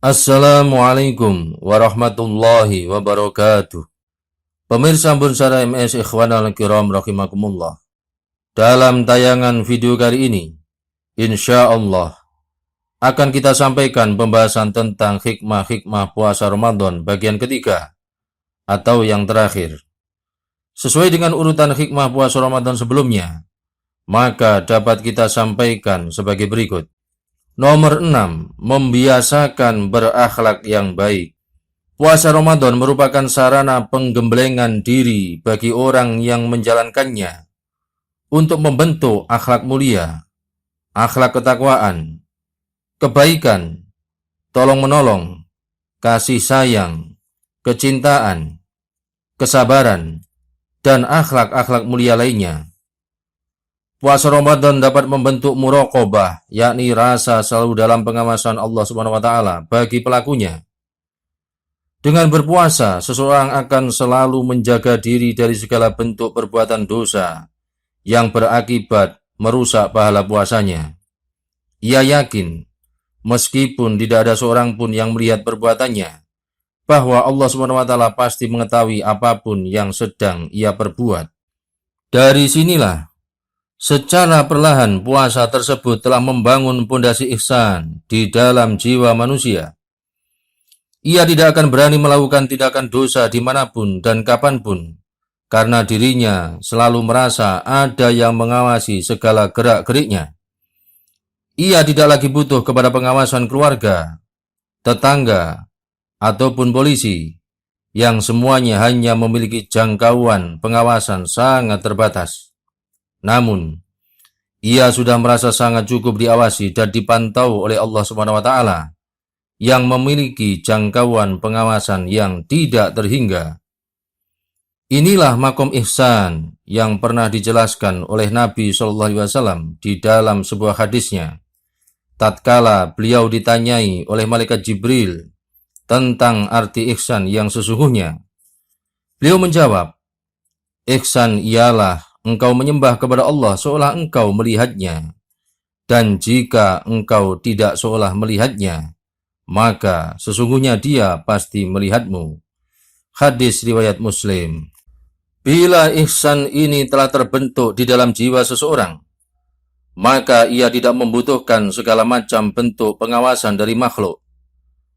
Assalamualaikum warahmatullahi wabarakatuh. Pemirsa Bunsara MS Ikhwanal Kiram rahimakumullah. Dalam tayangan video kali ini, insya Allah akan kita sampaikan pembahasan tentang hikmah-hikmah puasa Ramadan bagian ketiga atau yang terakhir. Sesuai dengan urutan hikmah puasa Ramadan sebelumnya, maka dapat kita sampaikan sebagai berikut. Nomor 6. Membiasakan berakhlak yang baik. Puasa Ramadan merupakan sarana penggemblengan diri bagi orang yang menjalankannya untuk membentuk akhlak mulia, akhlak ketakwaan, kebaikan, tolong-menolong, kasih sayang, kecintaan, kesabaran, dan akhlak-akhlak mulia lainnya. Puasa Ramadan dapat membentuk muraqabah, yakni rasa selalu dalam pengawasan Allah SWT bagi pelakunya. Dengan berpuasa, seseorang akan selalu menjaga diri dari segala bentuk perbuatan dosa yang berakibat merusak pahala puasanya. Ia yakin, meskipun tidak ada seorang pun yang melihat perbuatannya, bahwa Allah SWT pasti mengetahui apapun yang sedang ia perbuat. Dari sinilah, secara perlahan puasa tersebut telah membangun pondasi ihsan di dalam jiwa manusia. Ia tidak akan berani melakukan tindakan dosa dimanapun dan kapanpun, karena dirinya selalu merasa ada yang mengawasi segala gerak-geriknya. Ia tidak lagi butuh kepada pengawasan keluarga, tetangga, ataupun polisi, yang semuanya hanya memiliki jangkauan pengawasan sangat terbatas. Namun, ia sudah merasa sangat cukup diawasi dan dipantau oleh Allah SWT yang memiliki jangkauan pengawasan yang tidak terhingga. Inilah makom ihsan yang pernah dijelaskan oleh Nabi SAW di dalam sebuah hadisnya. Tatkala beliau ditanyai oleh malaikat Jibril tentang arti ihsan yang sesungguhnya, beliau menjawab, ihsan ialah engkau menyembah kepada Allah seolah engkau melihatnya, dan jika engkau tidak seolah melihatnya, maka sesungguhnya dia pasti melihatmu. Hadis riwayat Muslim. Bila ihsan ini telah terbentuk di dalam jiwa seseorang, maka ia tidak membutuhkan segala macam bentuk pengawasan dari makhluk.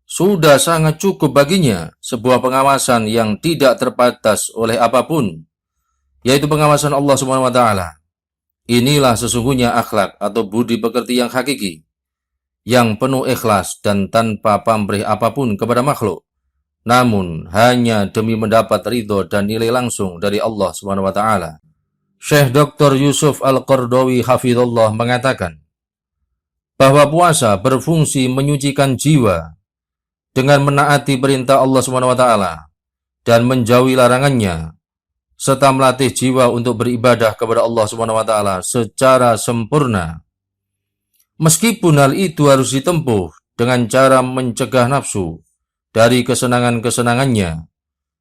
Sudah sangat cukup baginya sebuah pengawasan yang tidak terbatas oleh apapun, yaitu pengawasan Allah SWT. Inilah sesungguhnya akhlak atau budi pekerti yang hakiki, yang penuh ikhlas dan tanpa pamrih apapun kepada makhluk, namun hanya demi mendapat ridho dan nilai langsung dari Allah SWT. Syekh Dr. Yusuf Al-Qardawi hafizallah mengatakan bahwa puasa berfungsi menyucikan jiwa dengan menaati perintah Allah SWT dan menjauhi larangannya, serta melatih jiwa untuk beribadah kepada Allah SWT secara sempurna. Meskipun hal itu harus ditempuh dengan cara mencegah nafsu dari kesenangan-kesenangannya,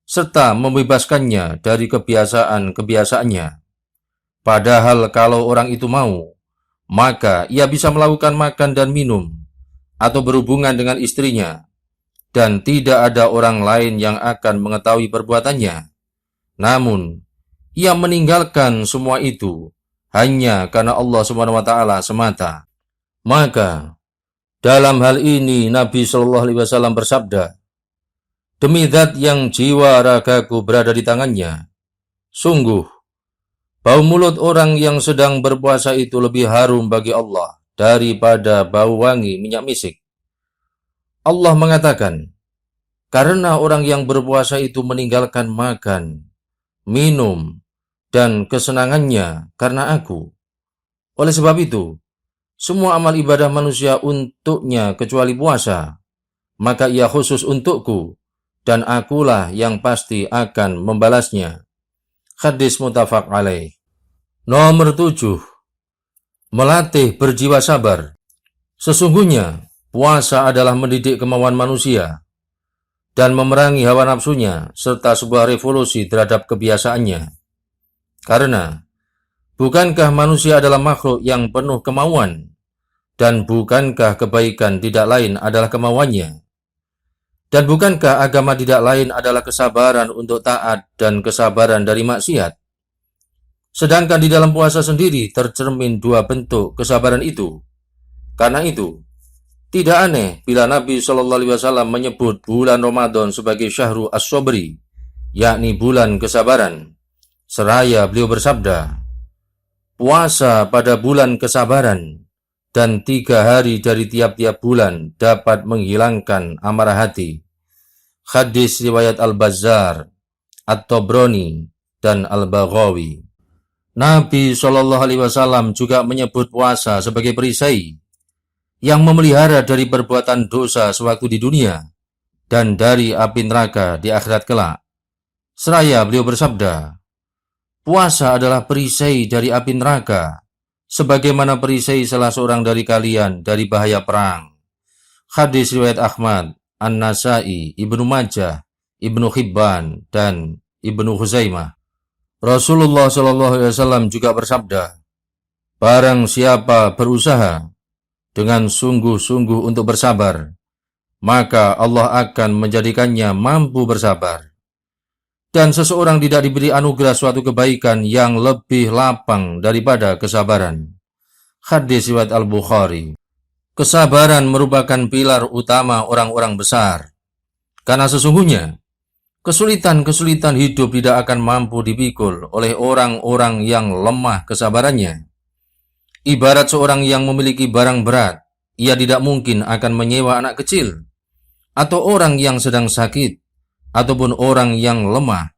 serta membebaskannya dari kebiasaan-kebiasaannya. Padahal kalau orang itu mau, maka ia bisa melakukan makan dan minum, atau berhubungan dengan istrinya, dan tidak ada orang lain yang akan mengetahui perbuatannya. Namun, ia meninggalkan semua itu hanya karena Allah SWT semata. Maka, dalam hal ini Nabi SAW bersabda, demi zat yang jiwa ragaku berada di tangannya, sungguh, bau mulut orang yang sedang berpuasa itu lebih harum bagi Allah daripada bau wangi minyak misik. Allah mengatakan, karena orang yang berpuasa itu meninggalkan makan, minum, dan kesenangannya karena aku. Oleh sebab itu, semua amal ibadah manusia untuknya kecuali puasa, maka ia khusus untukku, dan akulah yang pasti akan membalasnya. Hadis muttafaq alaih. Nomor 7. Melatih berjiwa sabar. Sesungguhnya, puasa adalah mendidik kemauan manusia dan memerangi hawa nafsunya, serta sebuah revolusi terhadap kebiasaannya. Karena, bukankah manusia adalah makhluk yang penuh kemauan, dan bukankah kebaikan tidak lain adalah kemauannya? Dan bukankah agama tidak lain adalah kesabaran untuk taat dan kesabaran dari maksiat? Sedangkan di dalam puasa sendiri tercermin dua bentuk kesabaran itu. Karena itu, tidak aneh bila Nabi Shallallahu Alaihi Wasallam menyebut bulan Ramadan sebagai Syahru As-Sobri, yakni bulan kesabaran. Seraya beliau bersabda, puasa pada bulan kesabaran dan 3 hari dari tiap-tiap bulan dapat menghilangkan amarah hati. Hadis riwayat Al-Bazzar, At-Tabrani, dan Al-Baghawi. Nabi Shallallahu Alaihi Wasallam juga menyebut puasa sebagai perisai yang memelihara dari perbuatan dosa sewaktu di dunia dan dari api neraka di akhirat kelak. Seraya beliau bersabda, puasa adalah perisai dari api neraka, sebagaimana perisai salah seorang dari kalian dari bahaya perang. Hadis riwayat Ahmad, An-Nasai, Ibnu Majah, Ibnu Hibban, dan Ibnu Huzaimah. Rasulullah SAW juga bersabda, barang siapa berusaha dengan sungguh-sungguh untuk bersabar, maka Allah akan menjadikannya mampu bersabar. Dan seseorang tidak diberi anugerah suatu kebaikan yang lebih lapang daripada kesabaran. Hadis riwayat Al-Bukhari. Kesabaran merupakan pilar utama orang-orang besar. Karena sesungguhnya, kesulitan-kesulitan hidup tidak akan mampu dipikul oleh orang-orang yang lemah kesabarannya. Ibarat seorang yang memiliki barang berat, ia tidak mungkin akan menyewa anak kecil, atau orang yang sedang sakit, ataupun orang yang lemah,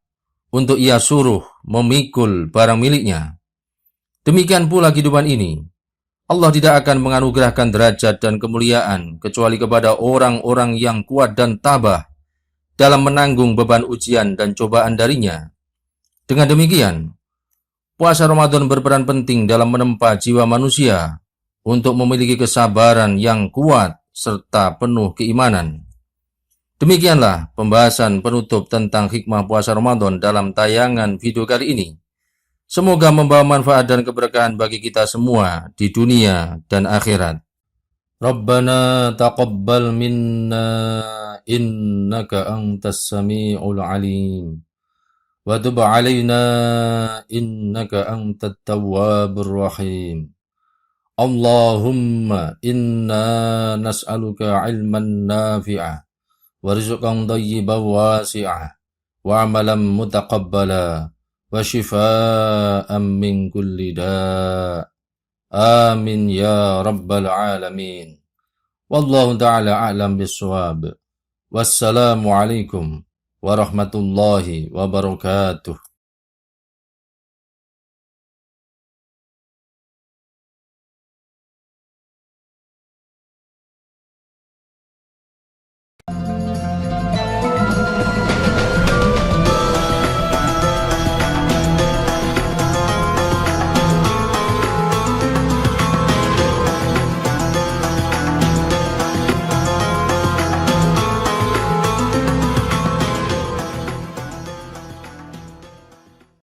untuk ia suruh memikul barang miliknya. Demikian pula kehidupan ini. Allah tidak akan menganugerahkan derajat dan kemuliaan kecuali kepada orang-orang yang kuat dan tabah dalam menanggung beban ujian dan cobaan darinya. Dengan demikian, puasa Ramadan berperan penting dalam menempa jiwa manusia untuk memiliki kesabaran yang kuat serta penuh keimanan. Demikianlah pembahasan penutup tentang hikmah puasa Ramadan dalam tayangan video kali ini. Semoga membawa manfaat dan keberkahan bagi kita semua di dunia dan akhirat. Rabbana taqabbal minna innaka antas sami'ul alim. Wa tub alaina innaka antat tawwabur rahim. Allahumma inna nas'aluka ilman nafi'ah wa rizqan thayyiban wasi'ah wa amalan mutaqabbala wa shifaan min kulli da'. Amin ya rabbal alamin. Wallahu ta'ala a'lam bis-shawab. Wassalamu alaikum warahmatullahi wabarakatuh.